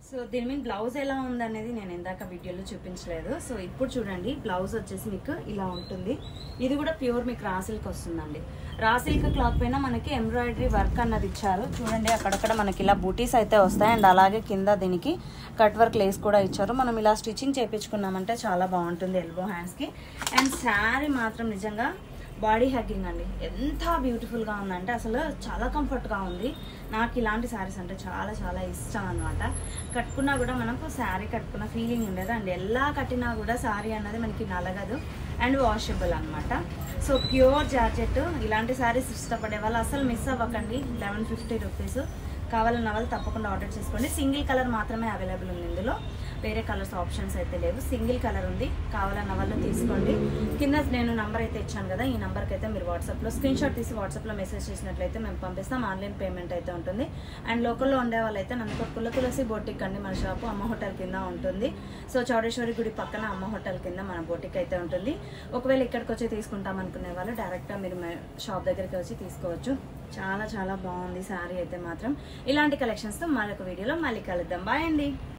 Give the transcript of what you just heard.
So దీని మీద blouse ఎలా ఉందనేది నేను ఇందాక వీడియోలో చూపించలేదు. సో ఇప్పుడు చూడండి, బ్లౌజ్ వచ్చేసి మీకు ఇలా ఉంటుంది. ఇది కూడా ప్యూర్ మీకు రా సిల్క్ వస్తుందండి. రా సిల్క్ క్లాత్ పైన మనకి ఎంబ్రాయిడరీ వర్క్ అన్నది ఇచ్చారు. చూడండి అక్కడక్కడ మనకి ఇలా బూటీస్ అయితే వస్తాయి. అండ్ అలాగే కింద దీనికి కట్ వర్క్ లేస్ కూడా ఇచ్చారు. మనం ఇలా స్టిచ్చింగ్ చేయించుకున్నామంటే చాలా బాగుంటుంది ఎల్బో హ్యాండ్స్కి. అండ్ శారీ మాత్రం నిజంగా బాడీ హగ్గింగ్ అండి. ఎంత బ్యూటిఫుల్గా ఉందంటే అసలు చాలా కంఫర్ట్గా ఉంది. నాకు ఇలాంటి శారీస్ అంటే చాలా చాలా ఇష్టం అనమాట. కట్టుకున్నా కూడా మనకు శారీ కట్టుకున్న ఫీలింగ్ ఉండదు. అండ్ ఎలా కట్టినా కూడా శారీ అన్నది మనకి నలగదు అండ్ వాషబుల్ అనమాట. So pure georgette. ఇలాంటి శారీస్ ఇష్టపడే వాళ్ళు అసలు మిస్ అవ్వకండి. 1150 రూపీస్. కావాలన్న వాళ్ళు తప్పకుండా ఆర్డర్ చేసుకోండి. సింగిల్ కలర్ మాత్రమే అవైలబుల్ ఉంది ఇందులో, వేరే కలర్స్ ఆప్షన్స్ అయితే లేవు. సింగిల్ కలర్ ఉంది. కావాలన్న వాళ్ళు తీసుకోండి. కింద నేను నంబర్ అయితే ఇచ్చాను కదా, ఈ నెంబర్కి అయితే మీరు వాట్సాప్లో స్క్రీన్ షాట్ తీసి వాట్సాప్లో మెసేజ్ చేసినట్లయితే మేము పంపిస్తాం. ఆన్లైన్ పేమెంట్ అయితే ఉంటుంది. అండ్ లోకల్లో ఉండే వాళ్ళైతే నందికొట్కూరులో తులసి బోటిక్ అండి మన షాపు. అమ్మ హోటల్ కింద ఉంటుంది. సో చౌడేశ్వరి గుడి పక్కన అమ్మ హోటల్ కింద మన బోటిక్ అయితే ఉంటుంది. ఒకవేళ ఇక్కడికి వచ్చి తీసుకుంటాం అనుకునే వాళ్ళు డైరెక్ట్గా మీరు షాప్ దగ్గరికి వచ్చి తీసుకోవచ్చు. చాలా చాలా బాగుంది శారీ అయితే మాత్రం. ఇలాంటి కలెక్షన్స్తో మరొక వీడియోలో మళ్ళీ కలుద్దాం. బాయ్ అండి.